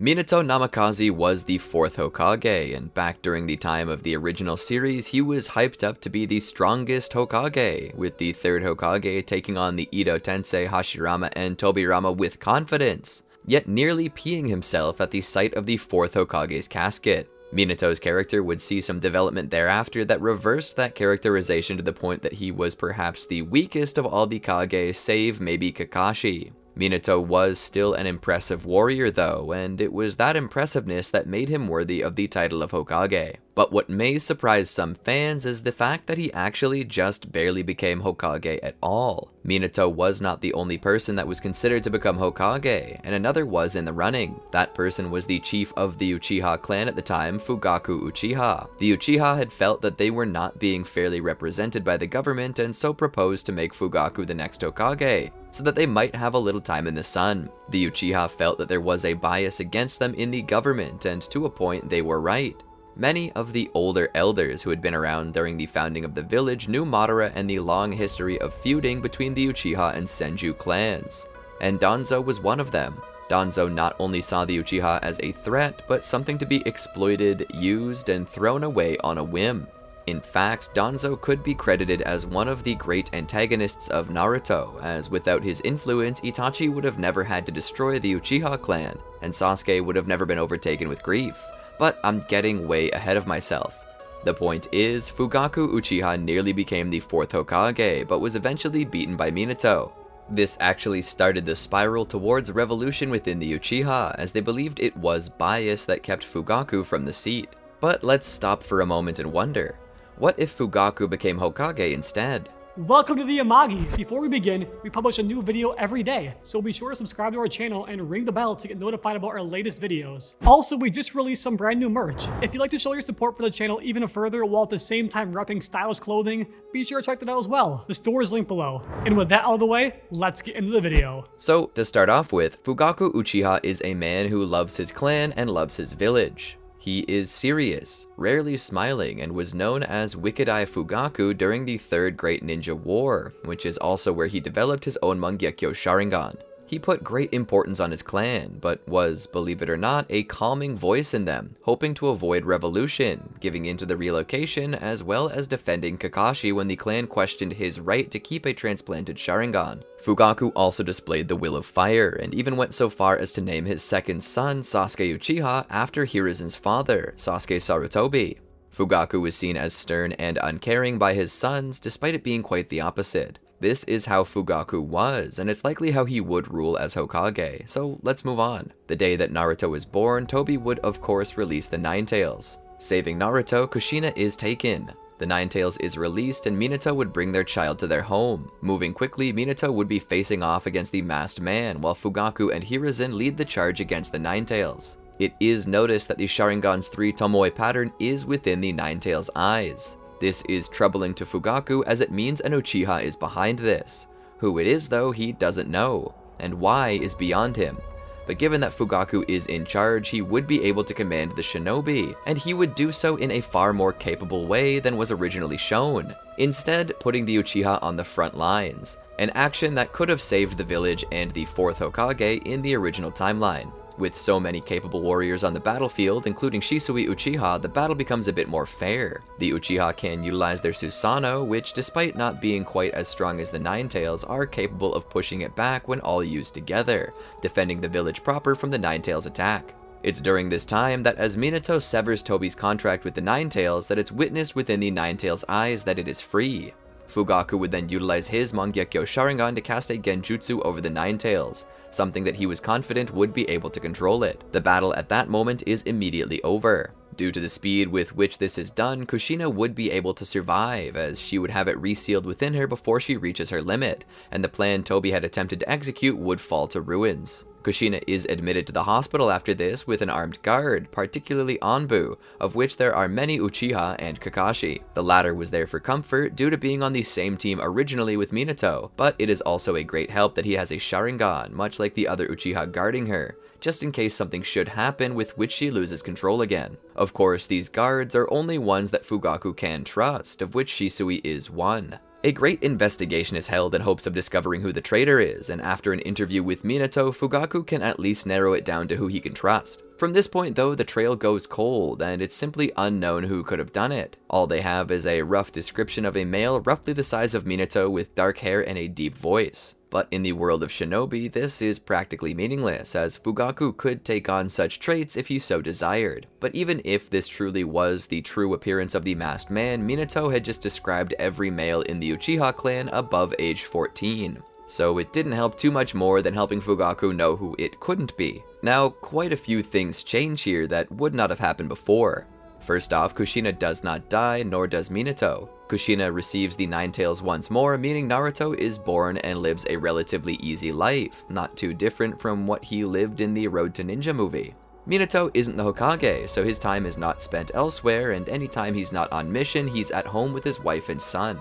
Minato Namikaze was the fourth Hokage, and back during the time of the original series, he was hyped up to be the strongest Hokage, with the third Hokage taking on the Edo Tensei, Hashirama, and Tobirama with confidence, yet nearly peeing himself at the sight of the fourth Hokage's casket. Minato's character would see some development thereafter that reversed that characterization to the point that he was perhaps the weakest of all the Kage, save maybe Kakashi. Minato was still an impressive warrior though, and it was that impressiveness that made him worthy of the title of Hokage. But what may surprise some fans is the fact that he actually just barely became Hokage at all. Minato was not the only person that was considered to become Hokage, and another was in the running. That person was the chief of the Uchiha Clan at the time, Fugaku Uchiha. The Uchiha had felt that they were not being fairly represented by the government and so proposed to make Fugaku the next Hokage, so that they might have a little time in the sun. The Uchiha felt that there was a bias against them in the government, and to a point they were right. Many of the older elders who had been around during the founding of the village knew Madara and the long history of feuding between the Uchiha and Senju clans, and Danzo was one of them. Danzo not only saw the Uchiha as a threat, but something to be exploited, used, and thrown away on a whim. In fact, Danzo could be credited as one of the great antagonists of Naruto, as without his influence, Itachi would have never had to destroy the Uchiha clan, and Sasuke would have never been overtaken with grief. But I'm getting way ahead of myself. The point is, Fugaku Uchiha nearly became the fourth Hokage, but was eventually beaten by Minato. This actually started the spiral towards revolution within the Uchiha, as they believed it was bias that kept Fugaku from the seat. But let's stop for a moment and wonder, what if Fugaku became Hokage instead? Welcome to the Amagi! Before we begin, we publish a new video every day, so be sure to subscribe to our channel and ring the bell to get notified about our latest videos. Also, we just released some brand new merch. If you'd like to show your support for the channel even further while at the same time repping stylish clothing, be sure to check that out as well. The store is linked below. And with that out of the way, let's get into the video. So, to start off with, Fugaku Uchiha is a man who loves his clan and loves his village. He is serious, rarely smiling, and was known as Wicked Eye Fugaku during the Third Great Ninja War, which is also where he developed his own Mangekyo Sharingan. He put great importance on his clan, but was, believe it or not, a calming voice in them, hoping to avoid revolution, giving in to the relocation, as well as defending Kakashi when the clan questioned his right to keep a transplanted Sharingan. Fugaku also displayed the will of fire, and even went so far as to name his second son, Sasuke Uchiha, after Hiruzen's father, Sasuke Sarutobi. Fugaku was seen as stern and uncaring by his sons, despite it being quite the opposite. This is how Fugaku was, and it's likely how he would rule as Hokage, so let's move on. The day that Naruto was born, Tobi would of course release the Nine Tails. Saving Naruto, Kushina is taken. The Nine Tails is released, and Minato would bring their child to their home. Moving quickly, Minato would be facing off against the Masked Man, while Fugaku and Hiruzen lead the charge against the Nine Tails. It is noticed that the Sharingan's 3 Tomoe pattern is within the Nine Tails' eyes. This is troubling to Fugaku, as it means an Uchiha is behind this. Who it is though, he doesn't know, and why is beyond him. But given that Fugaku is in charge, he would be able to command the shinobi, and he would do so in a far more capable way than was originally shown, instead putting the Uchiha on the front lines, an action that could have saved the village and the fourth Hokage in the original timeline. With so many capable warriors on the battlefield, including Shisui Uchiha, the battle becomes a bit more fair. The Uchiha can utilize their Susanoo, which despite not being quite as strong as the Nine Tails, are capable of pushing it back when all used together, defending the village proper from the Nine Tails' attack. It's during this time that as Minato severs Tobi's contract with the Nine Tails, that it's witnessed within the Nine Tails' eyes that it is free. Fugaku would then utilize his Mangekyo Sharingan to cast a Genjutsu over the Nine Tails, something that he was confident would be able to control it. The battle at that moment is immediately over. Due to the speed with which this is done, Kushina would be able to survive, as she would have it resealed within her before she reaches her limit, and the plan Tobi had attempted to execute would fall to ruins. Kushina is admitted to the hospital after this with an armed guard, particularly Anbu, of which there are many Uchiha and Kakashi. The latter was there for comfort due to being on the same team originally with Minato, but it is also a great help that he has a Sharingan, much like the other Uchiha guarding her, just in case something should happen with which she loses control again. Of course, these guards are only ones that Fugaku can trust, of which Shisui is one. A great investigation is held in hopes of discovering who the traitor is, and after an interview with Minato, Fugaku can at least narrow it down to who he can trust. From this point though, the trail goes cold, and it's simply unknown who could have done it. All they have is a rough description of a male roughly the size of Minato with dark hair and a deep voice. But in the world of shinobi, this is practically meaningless, as Fugaku could take on such traits if he so desired. But even if this truly was the true appearance of the masked man, Minato had just described every male in the Uchiha clan above age 14. So it didn't help too much more than helping Fugaku know who it couldn't be. Now, quite a few things change here that would not have happened before. First off, Kushina does not die, nor does Minato. Kushina receives the Nine Tails once more, meaning Naruto is born and lives a relatively easy life, not too different from what he lived in the Road to Ninja movie. Minato isn't the Hokage, so his time is not spent elsewhere, and anytime he's not on mission, he's at home with his wife and son.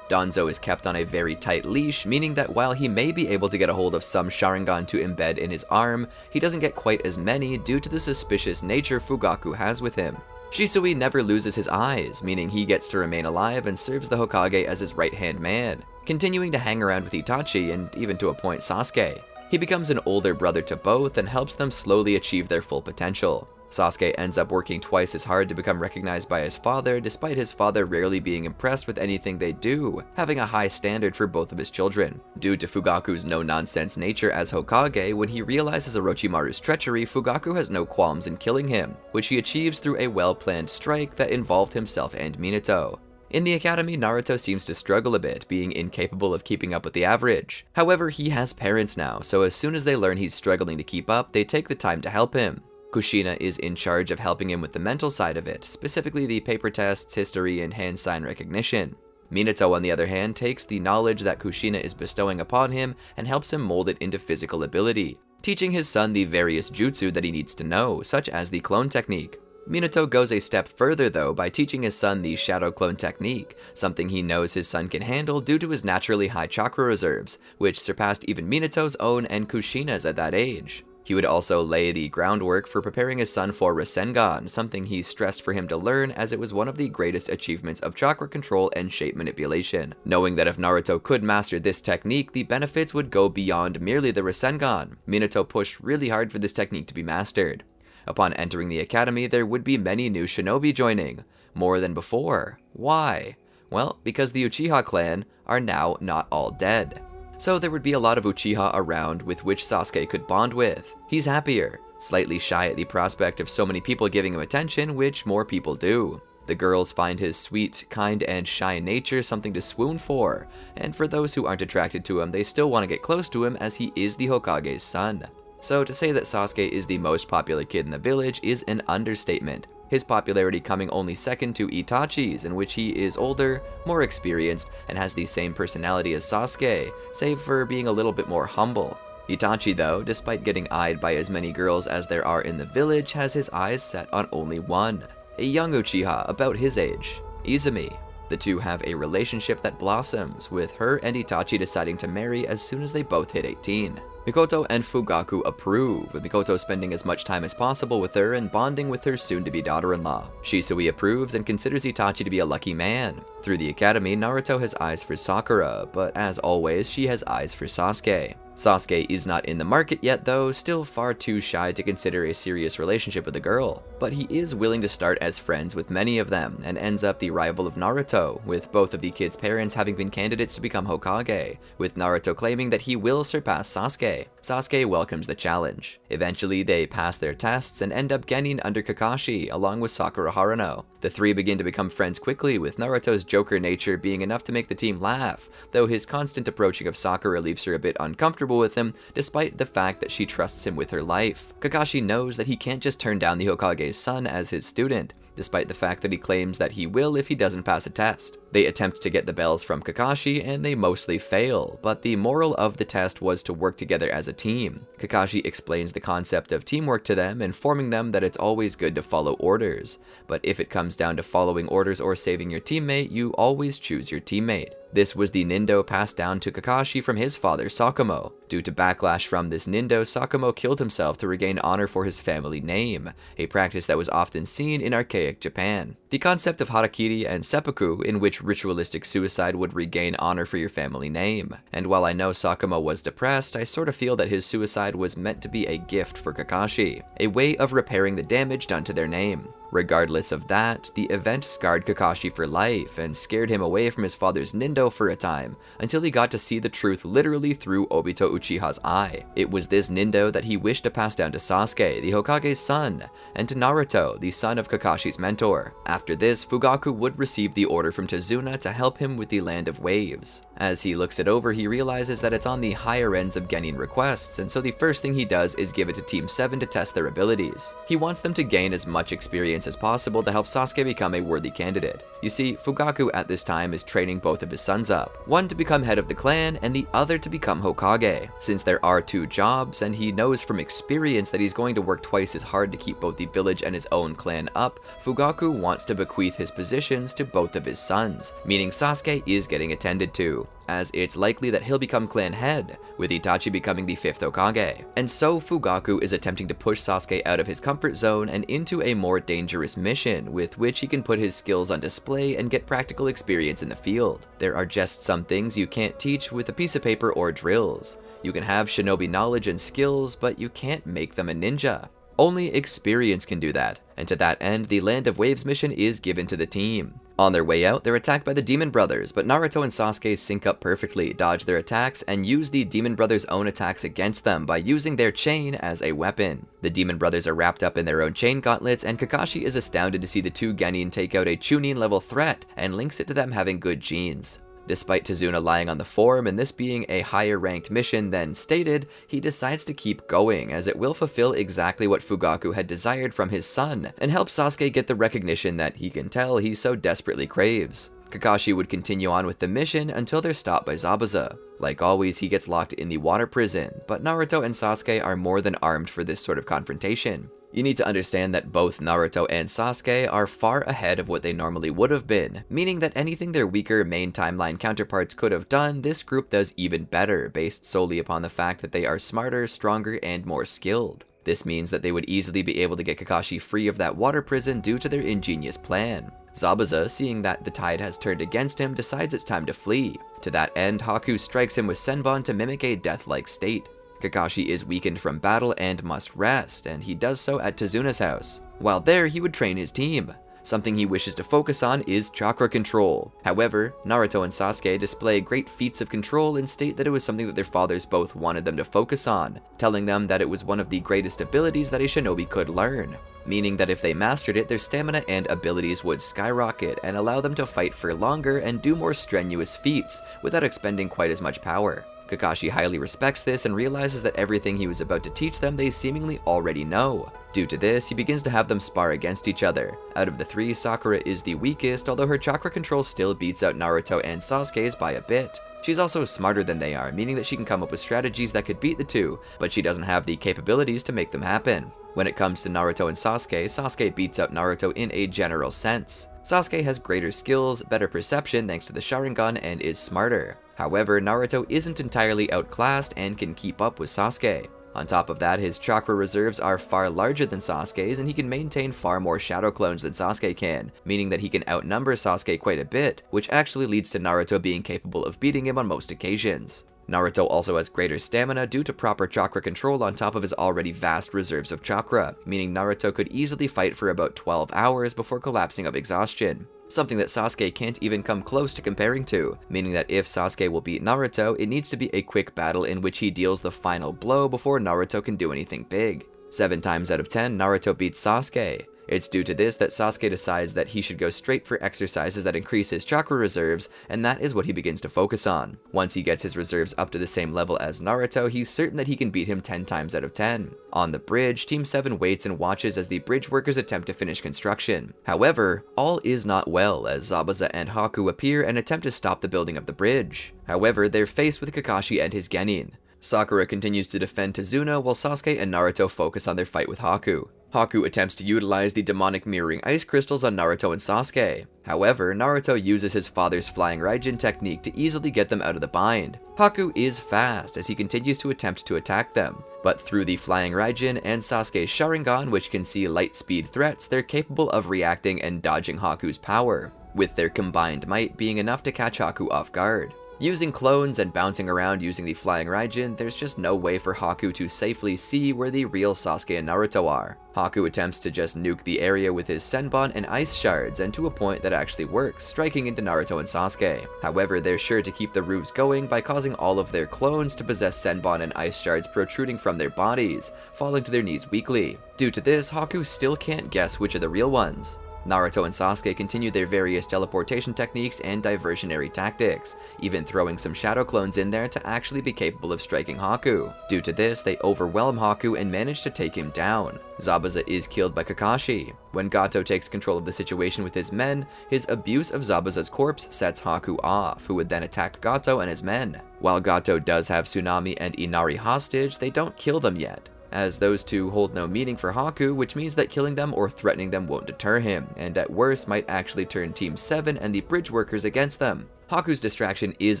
Danzo is kept on a very tight leash, meaning that while he may be able to get a hold of some Sharingan to embed in his arm, he doesn't get quite as many due to the suspicious nature Fugaku has with him. Shisui never loses his eyes, meaning he gets to remain alive and serves the Hokage as his right-hand man, continuing to hang around with Itachi and even to a point Sasuke. He becomes an older brother to both and helps them slowly achieve their full potential. Sasuke ends up working twice as hard to become recognized by his father, despite his father rarely being impressed with anything they do, having a high standard for both of his children. Due to Fugaku's no-nonsense nature as Hokage, when he realizes Orochimaru's treachery, Fugaku has no qualms in killing him, which he achieves through a well-planned strike that involved himself and Minato. In the academy, Naruto seems to struggle a bit, being incapable of keeping up with the average. However, he has parents now, so as soon as they learn he's struggling to keep up, they take the time to help him. Kushina is in charge of helping him with the mental side of it, specifically the paper tests, history, and hand sign recognition. Minato, on the other hand, takes the knowledge that Kushina is bestowing upon him and helps him mold it into physical ability, teaching his son the various jutsu that he needs to know, such as the clone technique. Minato goes a step further though by teaching his son the shadow clone technique, something he knows his son can handle due to his naturally high chakra reserves, which surpassed even Minato's own and Kushina's at that age. He would also lay the groundwork for preparing his son for Rasengan, something he stressed for him to learn as it was one of the greatest achievements of chakra control and shape manipulation, knowing that if Naruto could master this technique, the benefits would go beyond merely the Rasengan. Minato pushed really hard for this technique to be mastered. Upon entering the academy, there would be many new shinobi joining, more than before. Why? Well, because the Uchiha clan are now not all dead. So there would be a lot of Uchiha around with which Sasuke could bond with. He's happier, slightly shy at the prospect of so many people giving him attention, which more people do. The girls find his sweet, kind, and shy nature something to swoon for, and for those who aren't attracted to him, they still want to get close to him as he is the Hokage's son. So to say that Sasuke is the most popular kid in the village is an understatement, his popularity coming only second to Itachi's, in which he is older, more experienced, and has the same personality as Sasuke, save for being a little bit more humble. Itachi though, despite getting eyed by as many girls as there are in the village, has his eyes set on only one, a young Uchiha about his age, Izumi. The two have a relationship that blossoms, with her and Itachi deciding to marry as soon as they both hit 18. Mikoto and Fugaku approve, with Mikoto spending as much time as possible with her and bonding with her soon-to-be daughter-in-law. Shisui approves and considers Itachi to be a lucky man. Through the academy, Naruto has eyes for Sakura, but as always, she has eyes for Sasuke. Sasuke is not in the market yet though, still far too shy to consider a serious relationship with a girl, but he is willing to start as friends with many of them, and ends up the rival of Naruto, with both of the kids' parents having been candidates to become Hokage, with Naruto claiming that he will surpass Sasuke. Sasuke welcomes the challenge. Eventually, they pass their tests and end up getting under Kakashi, along with Sakura Haruno. The three begin to become friends quickly, with Naruto's joker nature being enough to make the team laugh, though his constant approaching of Sakura leaves her a bit uncomfortable with him, despite the fact that she trusts him with her life. Kakashi knows that he can't just turn down the Hokage's son as his student, despite the fact that he claims that he will if he doesn't pass a test. They attempt to get the bells from Kakashi, and they mostly fail, but the moral of the test was to work together as a team. Kakashi explains the concept of teamwork to them, informing them that it's always good to follow orders, but if it comes down to following orders or saving your teammate, you always choose your teammate. This was the Nindo passed down to Kakashi from his father, Sakumo. Due to backlash from this Nindo, Sakumo killed himself to regain honor for his family name, a practice that was often seen in archaic Japan. The concept of harakiri and seppuku, in which ritualistic suicide would regain honor for your family name. And while I know Sakuma was depressed, I sort of feel that his suicide was meant to be a gift for Kakashi, a way of repairing the damage done to their name. Regardless of that, the event scarred Kakashi for life and scared him away from his father's Nindo for a time, until he got to see the truth literally through Obito Uchiha's eye. It was this Nindo that he wished to pass down to Sasuke, the Hokage's son, and to Naruto, the son of Kakashi's mentor. After this, Fugaku would receive the order from Tazuna to help him with the Land of Waves. As he looks it over, he realizes that it's on the higher ends of Genin requests, and so the first thing he does is give it to Team 7 to test their abilities. He wants them to gain as much experience as possible to help Sasuke become a worthy candidate. You see, Fugaku at this time is training both of his sons up, one to become head of the clan and the other to become Hokage. Since there are two jobs, and he knows from experience that he's going to work twice as hard to keep both the village and his own clan up, Fugaku wants to bequeath his positions to both of his sons, meaning Sasuke is getting attended to, as it's likely that he'll become clan head, with Itachi becoming the 5th Hokage. And so Fugaku is attempting to push Sasuke out of his comfort zone and into a more dangerous mission, with which he can put his skills on display and get practical experience in the field. There are just some things you can't teach with a piece of paper or drills. You can have shinobi knowledge and skills, but you can't make them a ninja. Only experience can do that, and to that end, the Land of Waves mission is given to the team. On their way out, they're attacked by the Demon Brothers, but Naruto and Sasuke sync up perfectly, dodge their attacks, and use the Demon Brothers' own attacks against them by using their chain as a weapon. The Demon Brothers are wrapped up in their own chain gauntlets, and Kakashi is astounded to see the two Genin take out a chunin level threat, and links it to them having good genes. Despite Tazuna lying on the form and this being a higher ranked mission than stated, he decides to keep going, as it will fulfill exactly what Fugaku had desired from his son, and help Sasuke get the recognition that he can tell he so desperately craves. Kakashi would continue on with the mission until they're stopped by Zabuza. Like always, he gets locked in the water prison, but Naruto and Sasuke are more than armed for this sort of confrontation. You need to understand that both Naruto and Sasuke are far ahead of what they normally would have been, meaning that anything their weaker main timeline counterparts could have done, this group does even better, based solely upon the fact that they are smarter, stronger, and more skilled. This means that they would easily be able to get Kakashi free of that water prison due to their ingenious plan. Zabuza, seeing that the tide has turned against him, decides it's time to flee. To that end, Haku strikes him with Senbon to mimic a death-like state. Kakashi is weakened from battle and must rest, and he does so at Tazuna's house. While there, he would train his team. Something he wishes to focus on is chakra control. However, Naruto and Sasuke display great feats of control and state that it was something that their fathers both wanted them to focus on, telling them that it was one of the greatest abilities that a shinobi could learn, meaning that if they mastered it, their stamina and abilities would skyrocket and allow them to fight for longer and do more strenuous feats without expending quite as much power. Kakashi highly respects this and realizes that everything he was about to teach them they seemingly already know. Due to this, he begins to have them spar against each other. Out of the three, Sakura is the weakest, although her chakra control still beats out Naruto and Sasuke's by a bit. She's also smarter than they are, meaning that she can come up with strategies that could beat the two, but she doesn't have the capabilities to make them happen. When it comes to Naruto and Sasuke, Sasuke beats out Naruto in a general sense. Sasuke has greater skills, better perception thanks to the Sharingan, and is smarter. However, Naruto isn't entirely outclassed and can keep up with Sasuke. On top of that, his chakra reserves are far larger than Sasuke's, and he can maintain far more shadow clones than Sasuke can, meaning that he can outnumber Sasuke quite a bit, which actually leads to Naruto being capable of beating him on most occasions. Naruto also has greater stamina due to proper chakra control on top of his already vast reserves of chakra, meaning Naruto could easily fight for about 12 hours before collapsing of exhaustion. Something that Sasuke can't even come close to comparing to, meaning that if Sasuke will beat Naruto, it needs to be a quick battle in which he deals the final blow before Naruto can do anything big. 7 times out of 10, Naruto beats Sasuke. It's due to this that Sasuke decides that he should go straight for exercises that increase his chakra reserves, and that is what he begins to focus on. Once he gets his reserves up to the same level as Naruto, he's certain that he can beat him 10 times out of 10. On the bridge, Team 7 waits and watches as the bridge workers attempt to finish construction. However, all is not well as Zabuza and Haku appear and attempt to stop the building of the bridge. However, they're faced with Kakashi and his Genin. Sakura continues to defend Tazuna while Sasuke and Naruto focus on their fight with Haku. Haku attempts to utilize the demonic mirroring ice crystals on Naruto and Sasuke. However, Naruto uses his father's flying Raijin technique to easily get them out of the bind. Haku is fast as he continues to attempt to attack them, but through the flying Raijin and Sasuke's Sharingan, which can see light speed threats, they're capable of reacting and dodging Haku's power. with their combined might being enough to catch Haku off guard. Using clones and bouncing around using the flying Raijin, there's just no way for Haku to safely see where the real Sasuke and Naruto are. Haku attempts to just nuke the area with his Senbon and ice shards, and to a point that actually works, striking into Naruto and Sasuke. However, they're sure to keep the ruse going by causing all of their clones to possess Senbon and ice shards protruding from their bodies, falling to their knees weakly. Due to this, Haku still can't guess which are the real ones. Naruto and Sasuke continue their various teleportation techniques and diversionary tactics, even throwing some shadow clones in there to actually be capable of striking Haku. Due to this, they overwhelm Haku and manage to take him down. Zabuza is killed by Kakashi. When Gato takes control of the situation with his men, his abuse of Zabuza's corpse sets Haku off, who would then attack Gato and his men. While Gato does have Tsunami and Inari hostage, they don't kill them yet, as those two hold no meaning for Haku, which means that killing them or threatening them won't deter him, and at worst might actually turn Team 7 and the bridge workers against them. Haku's distraction is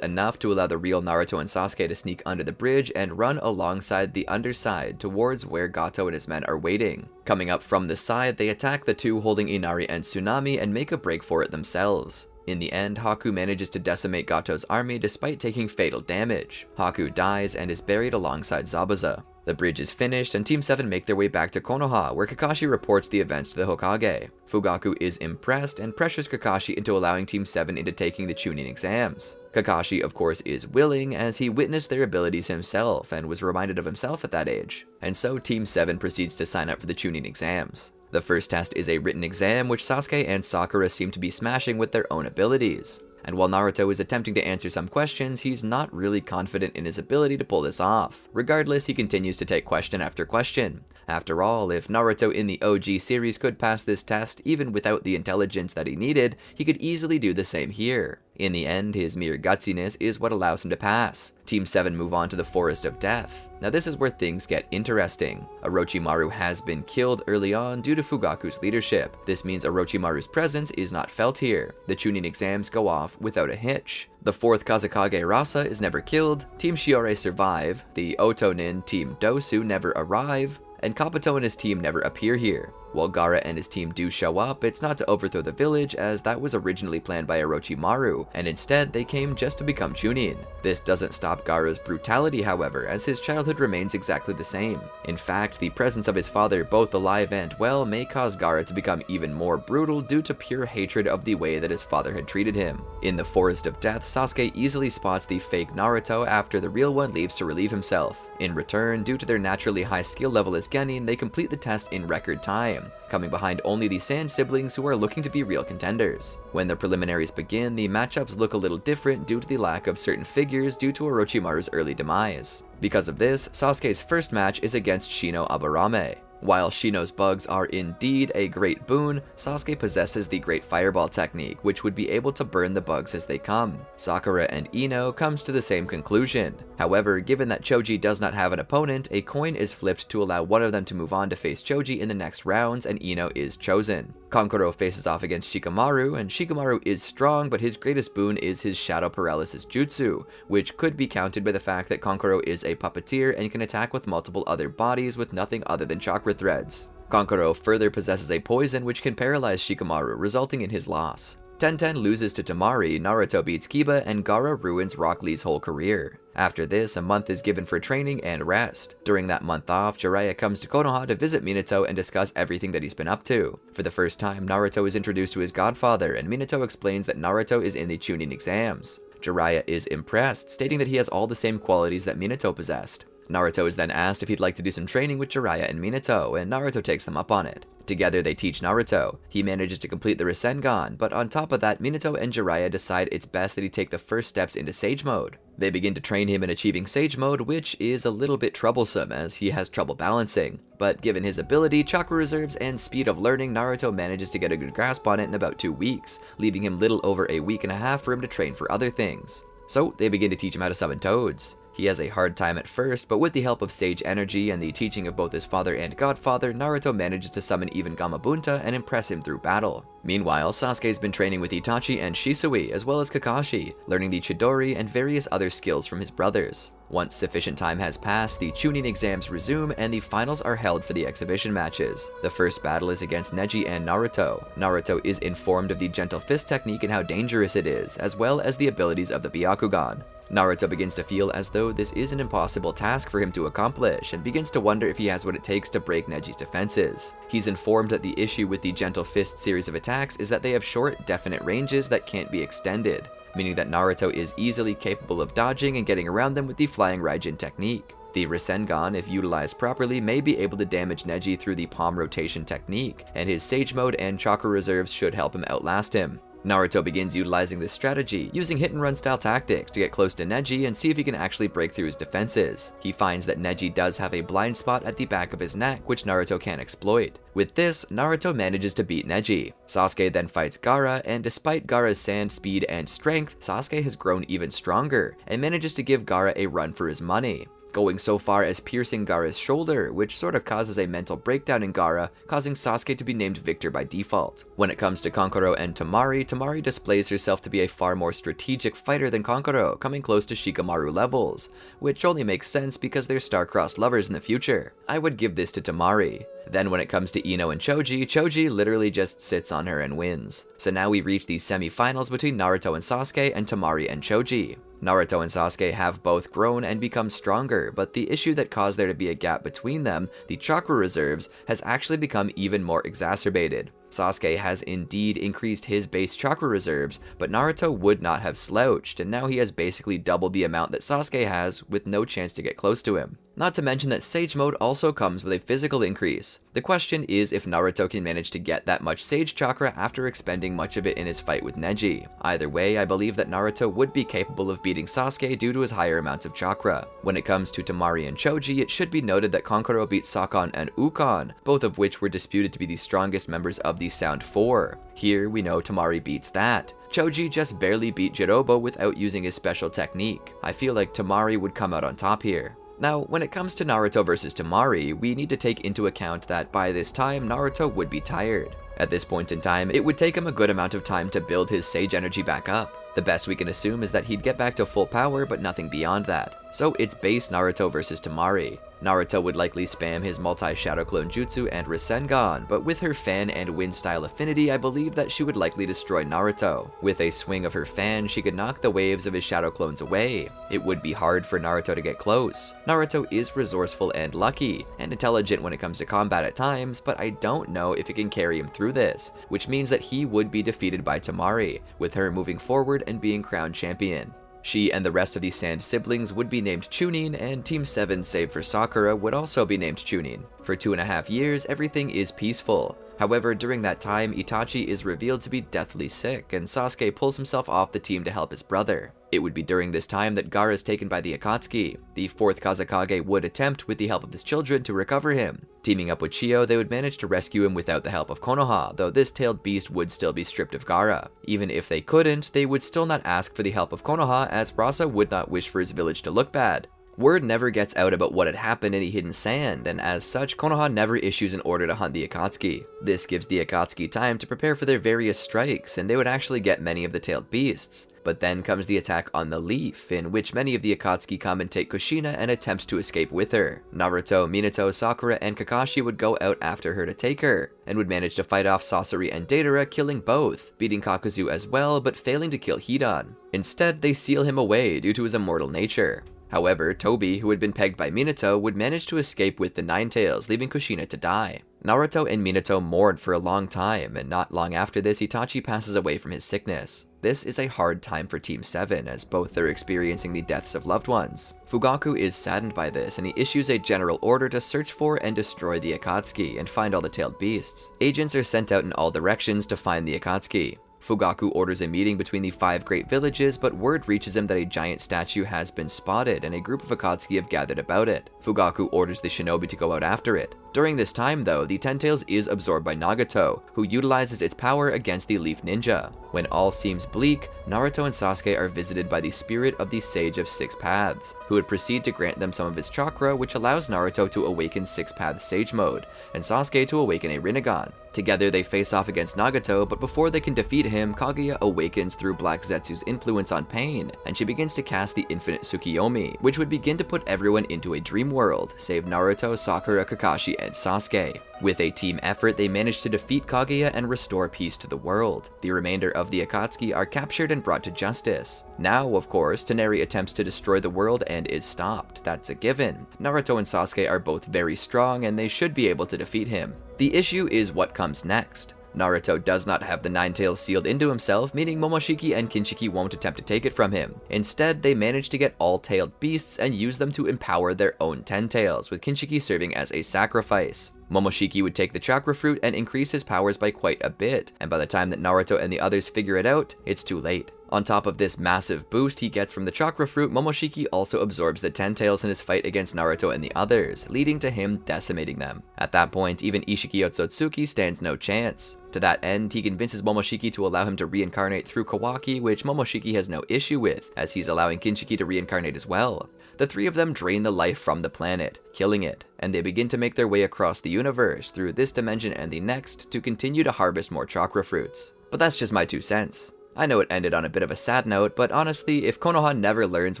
enough to allow the real Naruto and Sasuke to sneak under the bridge and run alongside the underside towards where Gato and his men are waiting. Coming up from the side, they attack the two holding Inari and Tsunami and make a break for it themselves. In the end, Haku manages to decimate Gato's army despite taking fatal damage. Haku dies and is buried alongside Zabuza. The bridge is finished, and Team 7 make their way back to Konoha, where Kakashi reports the events to the Hokage. Fugaku is impressed and pressures Kakashi into allowing Team 7 into taking the chunin exams. Kakashi, of course, is willing, as he witnessed their abilities himself and was reminded of himself at that age. And so Team 7 proceeds to sign up for the chunin exams. The first test is a written exam, which Sasuke and Sakura seem to be smashing with their own abilities. And while Naruto is attempting to answer some questions, he's not really confident in his ability to pull this off. Regardless, he continues to take question after question. After all, if Naruto in the OG series could pass this test even without the intelligence that he needed, he could easily do the same here. In the end, his mere gutsiness is what allows him to pass. Team 7 move on to the Forest of Death. Now this is where things get interesting. Orochimaru has been killed early on due to Fugaku's leadership. This means Orochimaru's presence is not felt here. The chunin exams go off without a hitch. The 4th Kazekage Rasa is never killed, Team Shiore survive, the Otonin Team Dosu never arrive, and Kabuto and his team never appear here. While Gaara and his team do show up, it's not to overthrow the village, as that was originally planned by Orochimaru, and instead they came just to become chunin. This doesn't stop Gaara's brutality, however, as his childhood remains exactly the same. In fact, the presence of his father, both alive and well, may cause Gaara to become even more brutal due to pure hatred of the way that his father had treated him. In the Forest of Death, Sasuke easily spots the fake Naruto after the real one leaves to relieve himself. In return, due to their naturally high skill level as genin, they complete the test in record time, coming behind only the Sand siblings, who are looking to be real contenders. When the preliminaries begin, the matchups look a little different due to the lack of certain figures due to Orochimaru's early demise. Because of this, Sasuke's first match is against Shino Aburame. While Shino's bugs are indeed a great boon, Sasuke possesses the Great Fireball technique, which would be able to burn the bugs as they come. Sakura and Ino comes to the same conclusion. However, given that Choji does not have an opponent, a coin is flipped to allow one of them to move on to face Choji in the next rounds, and Ino is chosen. Kankuro faces off against Shikamaru, and Shikamaru is strong, but his greatest boon is his Shadow Paralysis Jutsu, which could be countered by the fact that Kankuro is a puppeteer and can attack with multiple other bodies with nothing other than chakra threads. Kankuro further possesses a poison which can paralyze Shikamaru, resulting in his loss. Tenten loses to Temari, Naruto beats Kiba, and Gaara ruins Rock Lee's whole career. After this, a month is given for training and rest. During that month off, Jiraiya comes to Konoha to visit Minato and discuss everything that he's been up to. For the first time, Naruto is introduced to his godfather, and Minato explains that Naruto is in the chunin exams. Jiraiya is impressed, stating that he has all the same qualities that Minato possessed. Naruto is then asked if he'd like to do some training with Jiraiya and Minato, and Naruto takes them up on it. Together they teach Naruto. He manages to complete the Rasengan, but on top of that, Minato and Jiraiya decide it's best that he take the first steps into Sage Mode. They begin to train him in achieving Sage Mode, which is a little bit troublesome as he has trouble balancing. But given his ability, chakra reserves, and speed of learning, Naruto manages to get a good grasp on it in about 2 weeks, leaving him little over a week and a half for him to train for other things. So they begin to teach him how to summon toads. He has a hard time at first, but with the help of Sage Energy and the teaching of both his father and godfather, Naruto manages to summon even Gamabunta and impress him through battle. Meanwhile, Sasuke's been training with Itachi and Shisui, as well as Kakashi, learning the Chidori and various other skills from his brothers. Once sufficient time has passed, the chunin exams resume and the finals are held for the exhibition matches. The first battle is against Neji and Naruto. Naruto is informed of the gentle fist technique and how dangerous it is, as well as the abilities of the Byakugan. Naruto begins to feel as though this is an impossible task for him to accomplish, and begins to wonder if he has what it takes to break Neji's defenses. He's informed that the issue with the gentle fist series of attacks is that they have short, definite ranges that can't be extended, meaning that Naruto is easily capable of dodging and getting around them with the flying Raijin technique. The Rasengan, if utilized properly, may be able to damage Neji through the palm rotation technique, and his Sage Mode and chakra reserves should help him outlast him. Naruto begins utilizing this strategy, using hit-and-run style tactics to get close to Neji and see if he can actually break through his defenses. He finds that Neji does have a blind spot at the back of his neck, which Naruto can't exploit. With this, Naruto manages to beat Neji. Sasuke then fights Gaara, and despite Gaara's sand speed and strength, Sasuke has grown even stronger, and manages to give Gaara a run for his money, going so far as piercing Gaara's shoulder, which sort of causes a mental breakdown in Gaara, causing Sasuke to be named victor by default. When it comes to Kankuro and Temari, Temari displays herself to be a far more strategic fighter than Kankuro, coming close to Shikamaru levels, which only makes sense because they're star-crossed lovers in the future. I would give this to Temari. Then when it comes to Ino and Choji, Choji literally just sits on her and wins. So now we reach the semi-finals between Naruto and Sasuke and Temari and Choji. Naruto and Sasuke have both grown and become stronger, but the issue that caused there to be a gap between them, the chakra reserves, has actually become even more exacerbated. Sasuke has indeed increased his base chakra reserves, but Naruto would not have slouched, and now he has basically doubled the amount that Sasuke has, with no chance to get close to him. Not to mention that Sage Mode also comes with a physical increase. The question is if Naruto can manage to get that much Sage Chakra after expending much of it in his fight with Neji. Either way, I believe that Naruto would be capable of beating Sasuke due to his higher amounts of chakra. When it comes to Temari and Choji, it should be noted that Kankuro beat Sakon and Ukon, both of which were disputed to be the strongest members of the Sound 4. Here, we know Temari beats that. Choji just barely beat Jirobo without using his special technique. I feel like Temari would come out on top here. Now, when it comes to Naruto versus Temari, we need to take into account that by this time, Naruto would be tired. At this point in time, it would take him a good amount of time to build his Sage energy back up. The best we can assume is that he'd get back to full power, but nothing beyond that. So it's base Naruto versus Temari. Naruto would likely spam his multi-Shadow Clone Jutsu and Rasengan, but with her fan and wind style affinity, I believe that she would likely destroy Naruto. With a swing of her fan, she could knock the waves of his Shadow Clones away. It would be hard for Naruto to get close. Naruto is resourceful and lucky, and intelligent when it comes to combat at times, but I don't know if it can carry him through this, which means that he would be defeated by Temari, with her moving forward and being crowned champion. She and the rest of the Sand siblings would be named Chunin, and Team 7 save for Sakura would also be named Chunin. For 2.5 years, everything is peaceful. However, during that time, Itachi is revealed to be deathly sick, and Sasuke pulls himself off the team to help his brother. It would be during this time that Gaara is taken by the Akatsuki. The Fourth Hokage would attempt, with the help of his children, to recover him. Teaming up with Chiyo, they would manage to rescue him without the help of Konoha, though this tailed beast would still be stripped of Gaara. Even if they couldn't, they would still not ask for the help of Konoha, as Rasa would not wish for his village to look bad. Word never gets out about what had happened in the Hidden Sand, and as such, Konoha never issues an order to hunt the Akatsuki. This gives the Akatsuki time to prepare for their various strikes, and they would actually get many of the tailed beasts. But then comes the attack on the Leaf, in which many of the Akatsuki come and take Kushina and attempt to escape with her. Naruto, Minato, Sakura, and Kakashi would go out after her to take her, and would manage to fight off Sasori and Deidara, killing both, beating Kakuzu as well, but failing to kill Hidan. Instead, they seal him away due to his immortal nature. However, Tobi, who had been pegged by Minato, would manage to escape with the Nine Tails, leaving Kushina to die. Naruto and Minato mourned for a long time, and not long after this, Itachi passes away from his sickness. This is a hard time for Team 7, as both are experiencing the deaths of loved ones. Fugaku is saddened by this, and he issues a general order to search for and destroy the Akatsuki and find all the tailed beasts. Agents are sent out in all directions to find the Akatsuki. Fugaku orders a meeting between the 5 great villages, but word reaches him that a giant statue has been spotted and a group of Akatsuki have gathered about it. Fugaku orders the shinobi to go out after it. During this time though, the Ten Tails is absorbed by Nagato, who utilizes its power against the Leaf Ninja. When all seems bleak, Naruto and Sasuke are visited by the spirit of the Sage of Six Paths, who would proceed to grant them some of his chakra, which allows Naruto to awaken Six Path Sage Mode, and Sasuke to awaken a Rinnegan. Together they face off against Nagato, but before they can defeat him, Kaguya awakens through Black Zetsu's influence on Pain, and she begins to cast the Infinite Tsukiyomi, which would begin to put everyone into a dream world, save Naruto, Sakura, Kakashi, and Sasuke. With a team effort, they manage to defeat Kaguya and restore peace to the world. The remainder of the Akatsuki are captured and brought to justice. Now, of course, Toneri attempts to destroy the world and is stopped. That's a given. Naruto and Sasuke are both very strong, and they should be able to defeat him. The issue is what comes next. Naruto does not have the Nine Tails sealed into himself, meaning Momoshiki and Kinshiki won't attempt to take it from him. Instead, they manage to get all tailed beasts and use them to empower their own 10 tails, with Kinshiki serving as a sacrifice. Momoshiki would take the chakra fruit and increase his powers by quite a bit, and by the time that Naruto and the others figure it out, it's too late. On top of this massive boost he gets from the chakra fruit, Momoshiki also absorbs the 10 tails in his fight against Naruto and the others, leading to him decimating them. At that point, even Ishiki Otsutsuki stands no chance. To that end, he convinces Momoshiki to allow him to reincarnate through Kawaki, which Momoshiki has no issue with, as he's allowing Kinshiki to reincarnate as well. The three of them drain the life from the planet, killing it, and they begin to make their way across the universe, through this dimension and the next, to continue to harvest more chakra fruits. But that's just my 2 cents. I know it ended on a bit of a sad note, but honestly, if Konoha never learns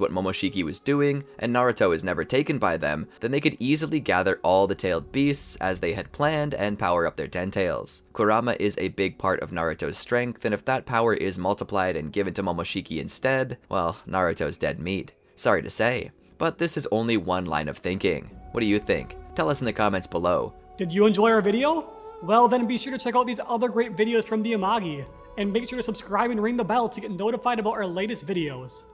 what Momoshiki was doing, and Naruto is never taken by them, then they could easily gather all the tailed beasts as they had planned and power up their 10 tails. Kurama is a big part of Naruto's strength, and if that power is multiplied and given to Momoshiki instead, well, Naruto's dead meat. Sorry to say. But this is only one line of thinking. What do you think? Tell us in the comments below. Did you enjoy our video? Well, then be sure to check out these other great videos from the Amagi, and make sure to subscribe and ring the bell to get notified about our latest videos.